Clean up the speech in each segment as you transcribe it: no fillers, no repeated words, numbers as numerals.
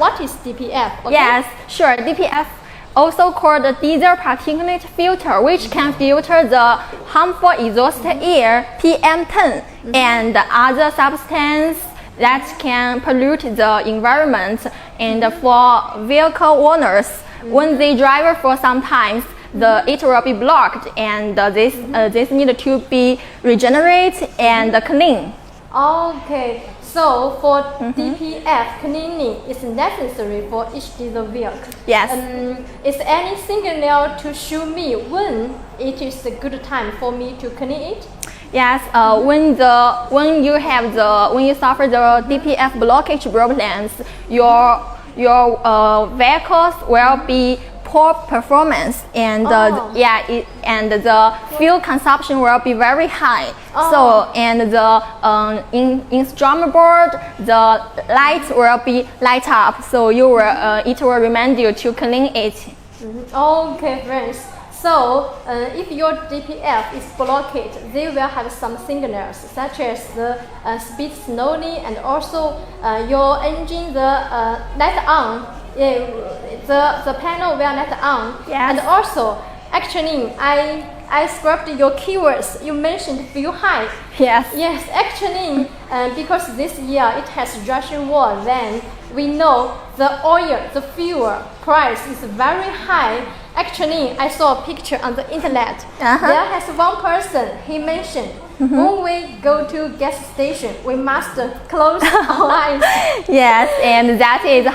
What is DPF? Okay? Yes, sure. DPF, also called the diesel particulate filter, which can filter the harmful exhaust air, PM10, and other substances that can pollute the environment. And for vehicle owners, when they drive for some time, it will be blocked, and this need to be regenerated and clean. Okay, so for DPF cleaning is necessary for each diesel vehicle. Yes. Is any signal to show me when it is a good time for me to clean it? Yes. When you suffer the DPF blockage problems, your vehicles will be poor performance, and the fuel consumption will be very high. So, and the instrument board, the lights will be light up, so it will remind you to clean it. Okay, friends. So, if your DPF is blocked, they will have some signals, such as the speed slowly, and also your engine, the light on. The panel will let on. Yes. And also, actually, I scrubbed your keywords. You mentioned fuel high. Yes. Yes, actually, because this year it has Russian war, then we know the oil, the fuel price is very high. Actually, I saw a picture on the internet. There has one person, he mentioned, when we go to gas station, we must close our eyes. Yes, and that is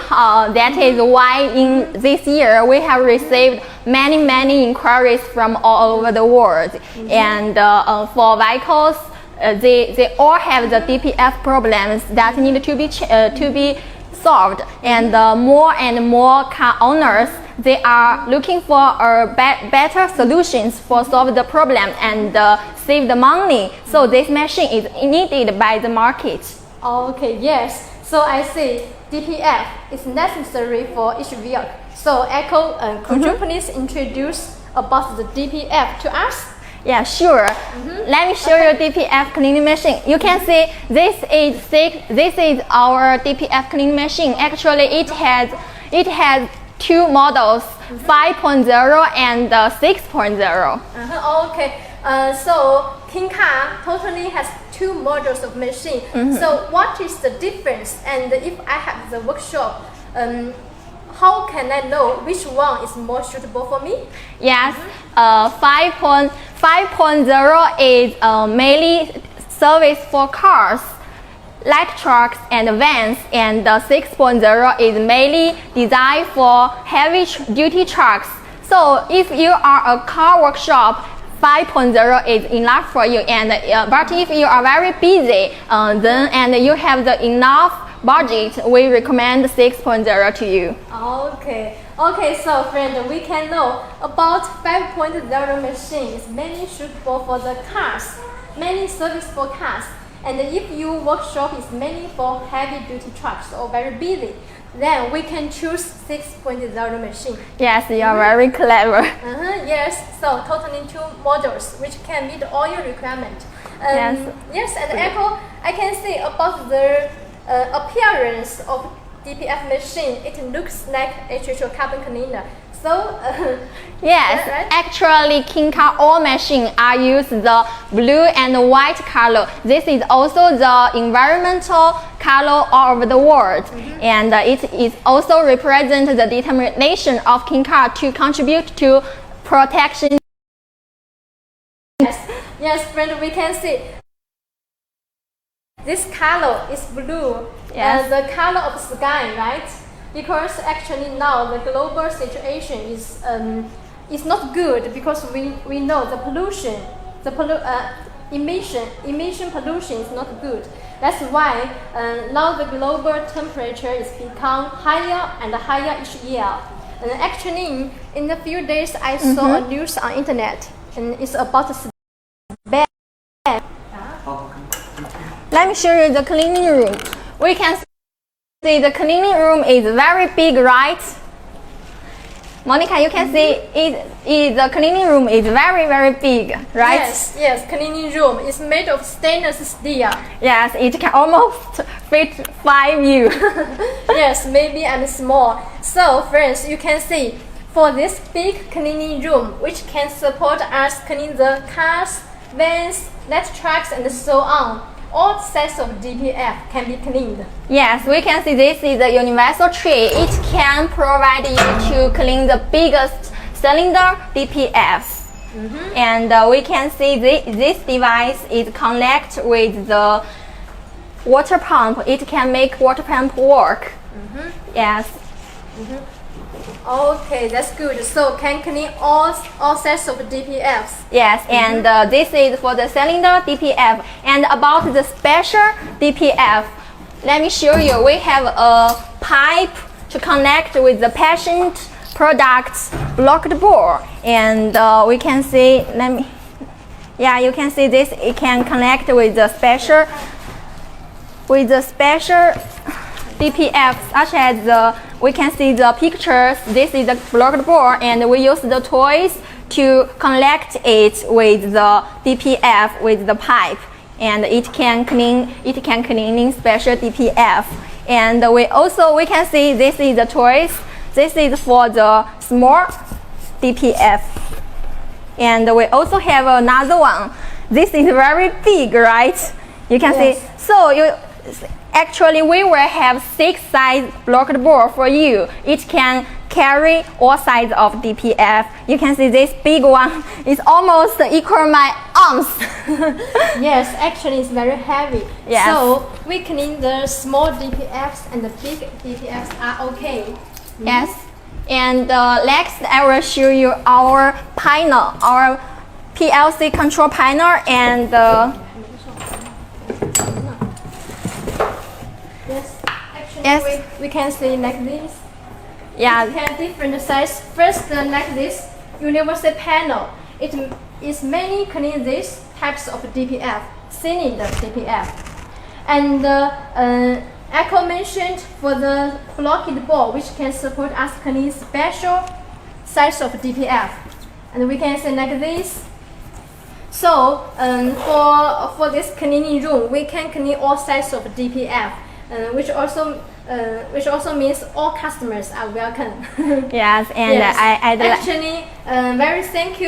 why in this year we have received many inquiries from all over the world. And for vehicles, they all have the DPF problems that need to be solved. And more car owners, they are looking for better solutions for solve the problem and save the money. So this machine is needed by the market. Okay, yes. So I see DPF is necessary for each vehicle. So Echo, could you please introduce about the DPF to us? Yeah, sure. Let me show you DPF cleaning machine. You can see this is our DPF cleaning machine. Actually, it has two models, 5.0 and 6.0. Okay. So Kingkar totally has two models of machine. So what is the difference? And if I have the workshop, how can I know which one is more suitable for me? Yes, 5.0 is mainly service for cars, light trucks and vans, and 6.0 is mainly designed for heavy duty trucks. So if you are a car workshop, 5.0 is enough for you. And but if you are very busy, and you have the enough budget, we recommend 6.0 to you. Okay, so friend, we can know about 5.0 machine is mainly suitable for the cars, mainly service for cars. And if your workshop is mainly for heavy duty trucks or very busy, then we can choose 6.0 machine. Yes, you are very clever. Yes, so totally two models which can meet all your requirement. Yes, and Echo, I can see about the appearance of DPF machine. It looks like a traditional carbon cleaner. So yes, right? Actually, Kingkar all machines are used the blue and white color. This is also the environmental color all over the world, and it is also represent the determination of Kingkar to contribute to protection. Yes, friend, we can see this color is blue. Yes. The color of sky, right? Because actually now the global situation is not good, because we know the pollution, emission pollution is not good. That's why now the global temperature is become higher and higher each year. And actually, in a few days, I saw a news on internet, and it's about the bad. Let me show you the cleaning room. We can see the cleaning room is very big, right? Monica, you can see the cleaning room is very big, right? Yes, cleaning room is made of stainless steel. Yes, it can almost fit 5 you. Yes, maybe and small. So friends, you can see for this big cleaning room, which can support us cleaning the cars, vans, light trucks, and so on. All sides of DPF can be cleaned. Yes, we can see this is a universal tray. It can provide you to clean the biggest cylinder DPFs. And we can see this device is connect with the water pump. It can make water pump work. Yes. Okay, that's good. So can clean all sides of DPFs. Yes, and this is for the cylinder DPF. And about the special DPF, let me show you. We have a pipe to connect with the patient products blocked board, and we can see. You can see this. It can connect with the special DPF, such as we can see the pictures. This is the blocked board, and we use the toys to connect it with the DPF with the pipe, and it can cleaning special DPF. And we can see this is the toys. This is for the small DPF, and we also have another one. This is very big, right? You can see. So actually, we will have 6 size blocked board for you. It can carry all sides of DPF. You can see this big one is almost equal my arms. Yes, actually it's very heavy. Yes. So we clean the small DPFs and the big DPFs are okay. Yes. And next, I will show you our panel, our PLC control panel, and Actually, we can see like this. yeah. It has different size. First, like this universal panel. It is mainly clean these types of DPF, cylinder DPF. And Echo mentioned for the blocked board, which can support us cleaning special size of DPF. And we can see like this. So for this cleaning room, we can clean all sides of DPF, which also means all customers are welcome. Yes, and yes. I'd Actually, very thank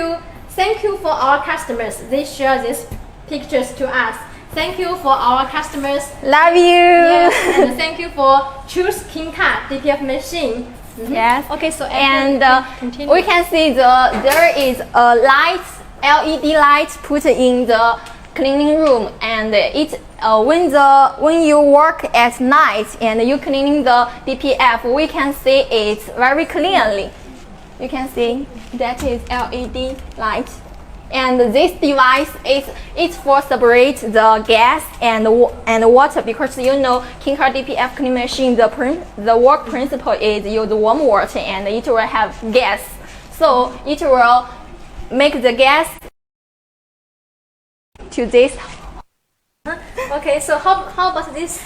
you for our customers. They share these pictures to us. Thank you for our customers. love you. Yes, and thank you for choose Kingkar DPF machine. Yes. Okay, so And continue. we can see there is a light, LED light put in the cleaning room, and it when you work at night and you cleaning the DPF, we can see it very clearly. You can see that is LED light, and this device is for separate the gas and water, because you know Kingkar DPF cleaning machine, the work principle is use warm water and it will have gas, so it will make the gas to this. Okay, so how about this?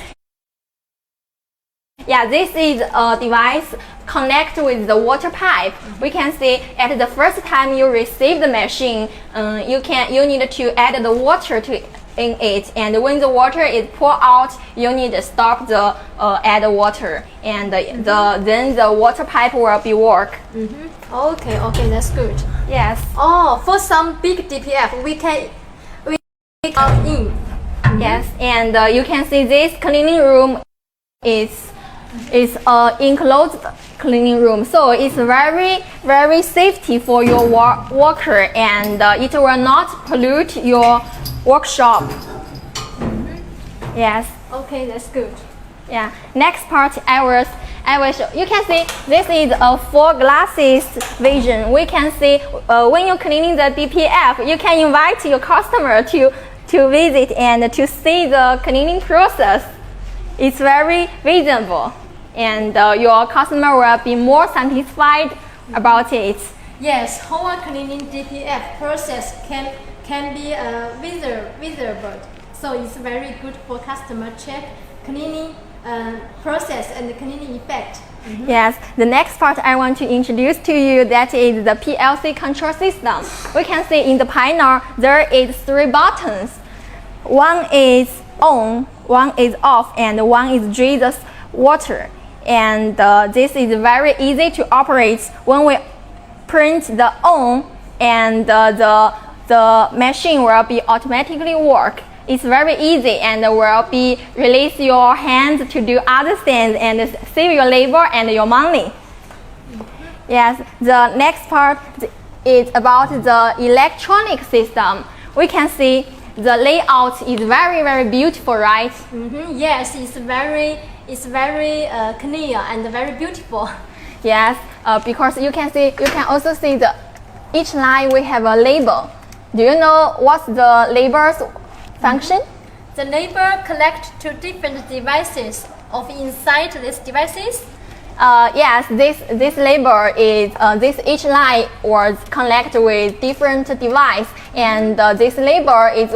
Yeah, this is a device connect with the water pipe. We can see at the first time you receive the machine, you need to add the water in it, and when the water is poured out, you need to stop the add water, and then the water pipe will be work. Okay, that's good. Yes. Oh, for some big DPF, we can in. Yes, and you can see this cleaning room is enclosed cleaning room, so it's very safety for your worker, and it will not pollute your workshop. Yes. Okay, that's good. Yeah. Next part, I will show. You can see this is a 4 glasses vision. We can see when you're cleaning the DPF, you can invite your customer to visit and to see the cleaning process. It's very visible, and your customer will be more satisfied about it. Yes, whole cleaning DPF process can be visible, so it's very good for customer check cleaning process and cleaning effect. Yes, the next part I want to introduce to you, that is the PLC control system. We can see in the panel there is 3 buttons. One is on, one is off, and one is Jesus water. And this is very easy to operate. When we print the on, and the machine will be automatically work. It's very easy and will be release your hands to do other things and save your labor and your money. Yes, the next part is about the electronic system. We can see the layout is very beautiful, right? Yes, it's very clear and very beautiful. Yes, because you can also see each line we have a label. Do you know what's the label's function? The label collect 2 different devices of inside these devices. Yes, this label is each line was connected with different device, and this label is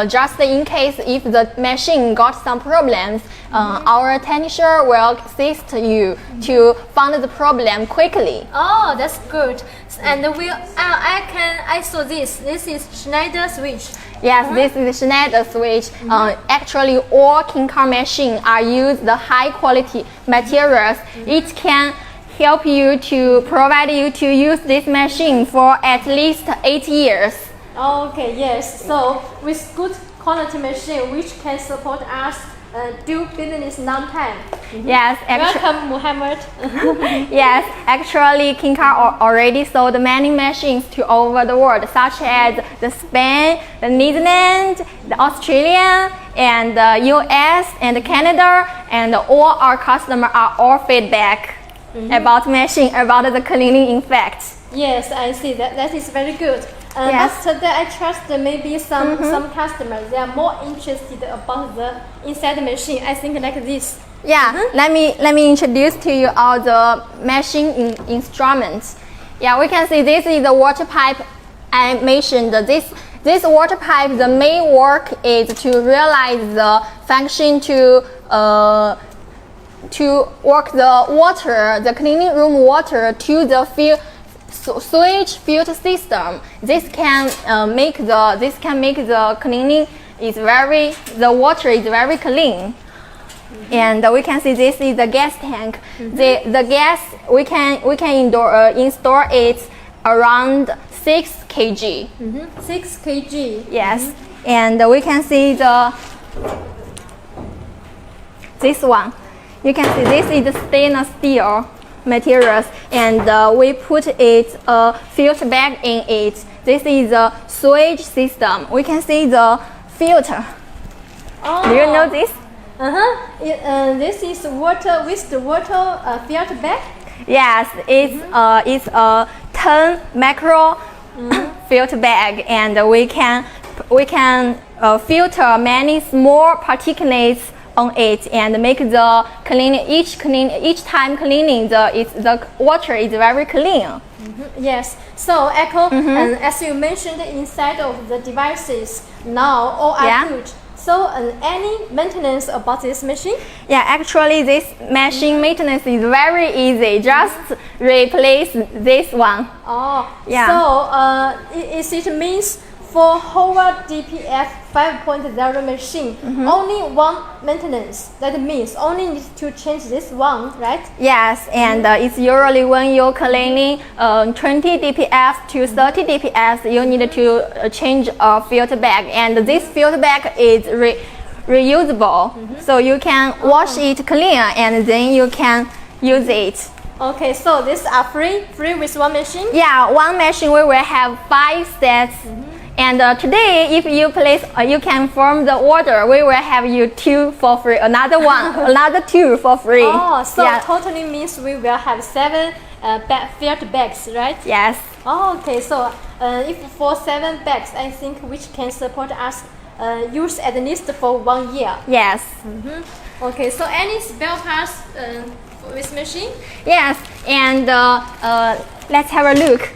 just in case if the machine got some problems, our technician will assist you to find the problem quickly. Oh, that's good. And I saw this. This is Schneider switch. Yes, this is Schneider switch. Actually, all Kingkar machines are used the high quality materials. It can help you to provide you to use this machine for at least 8 years. Okay, yes. So with good quality machine, which can support us do business long time. Yes, welcome, Muhammad. Yes, actually, Kingkar already sold many machines to all over the world, such as the Spain, the Netherlands, the Australia, and the US, and Canada, and all our customers are all feedback about machine, about the cleaning effect. Yes, I see that. That is very good. Yes. But today I trust that maybe some customers, they are more interested about the inside the machine. I think like this. Yeah, let me introduce to you all the machine instruments. Yeah, we can see this is the water pipe I mentioned. This water pipe, the main work is to realize the function to work the water, the cleaning room water to the sewage filter system. This can make the cleaning the water is very clean. And we can see this is the gas tank. The gas we can install it around 6 kg. 6 kg. Yes, and we can see this one. You can see this is the stainless steel materials, and we put it filter bag in it. This is a sewage system. We can see the filter. Oh. Do you know this? This is wastewater filter bag. Yes, it's a 10 macro filter bag, and we can filter many small particulates on it and make the each time cleaning the water is very clean. Yes. So Echo, as you mentioned, inside of the devices now all are good. So any maintenance about this machine? Yeah, actually this machine maintenance is very easy. Just replace this one. Oh, yeah. So it means for whole DPF 5.0 machine, only one maintenance. That means only need to change this one, right? Yes, and it's usually when you're cleaning 20 DPF to 30 DPF, you need to change a filter bag, and this filter bag is reusable, so you can wash it clean and then you can use it. Okay, so these are free with one machine? Yeah, one machine we will have 5 sets. And today, if you you can form the order, we will have you 2 for free, another 2 for free. Oh, so totally means we will have 7 filter bags, right? Yes. Oh, okay, so if for 7 bags, I think which can support us use at least for 1 year. Yes. Okay, so any spare parts with machine? Yes, and let's have a look.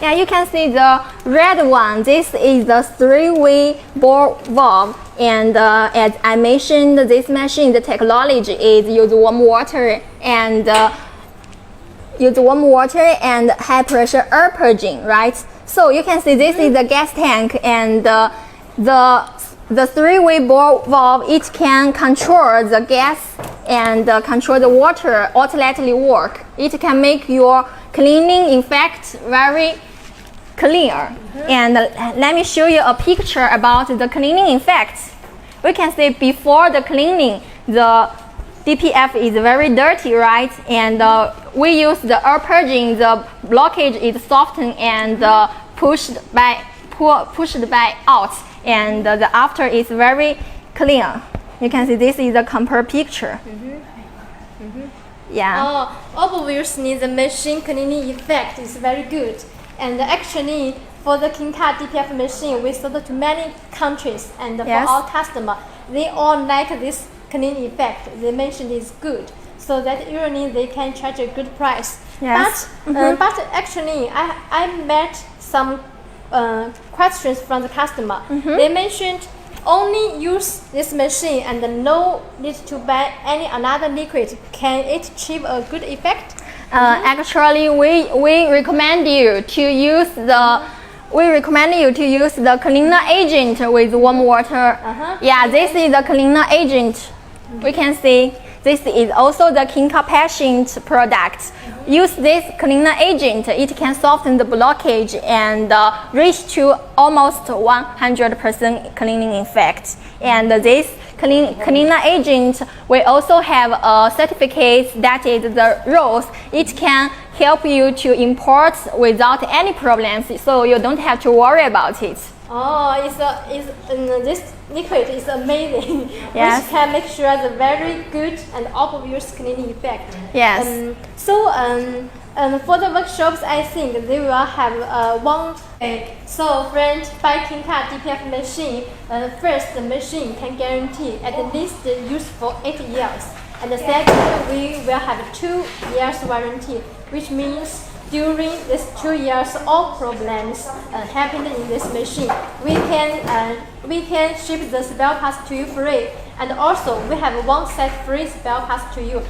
Yeah, you can see the red one. This is the 3-way ball valve. And as I mentioned, this machine, the technology is use warm water and high pressure air purging, right? So you can see this is the gas tank, and the three-way ball valve, it can control the gas and control the water automatically work. It can make your cleaning in fact very clear. And let me show you a picture about the cleaning effect. We can see before the cleaning, the DPF is very dirty, right? And we use the air purging, the blockage is softened and pushed by out, and the after is very clean. You can see this is a compare picture. Yeah. Obviously, the machine cleaning effect is very good. And actually, for the Kingkar DPF machine, we sold to many countries, and for our customers, they all like this cleaning effect. They mentioned it's good, so that usually they can charge a good price. Yes. But actually, I met some questions from the customer. They mentioned only use this machine and no need to buy any another liquid. Can it achieve a good effect? Actually, we recommend you to use the cleaner agent with warm water. Yeah, this is the cleaner agent. We can see this is also the Kingkar patient product. Use this cleaner agent, it can soften the blockage and reach to almost 100% cleaning effect. And this cleaner agent, we also have a certificate that is the rules. It can help you to import without any problems, so you don't have to worry about it. This liquid is amazing. Yes. Which can make sure the very good and obvious cleaning effect. Yes. For the workshops, I think they will have one. So, friends, by Kingkar DPF machine, first the machine can guarantee at least use for 8 years, and the second we will have 2 years warranty, which means during these 2 years, all problems happened in this machine, we can ship the spare parts to you free, and also we have one set free spare parts to you,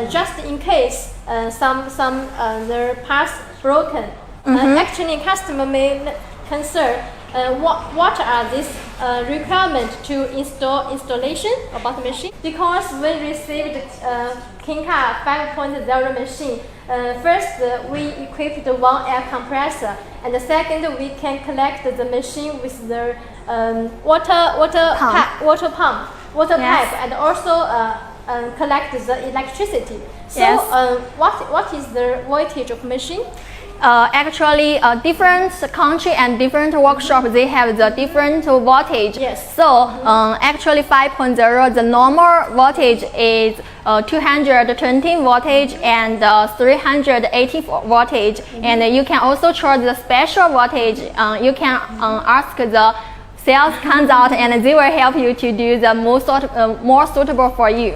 just in case the parts broken. Actually, customer may concern what are these requirements to installation about the machine, because we received Kingkar 5.0 machine. First, we equipped one air compressor, and the second, we can collect the machine with the water pipe, and also collect the electricity. So, what is the voltage of machine? Actually, different country and different workshop, they have the different voltage. Yes. So actually 5.0, the normal voltage is 220 voltage and 380 voltage. And you can also choose the special voltage. You can ask the sales comes out, and they will help you to do the more suitable for you.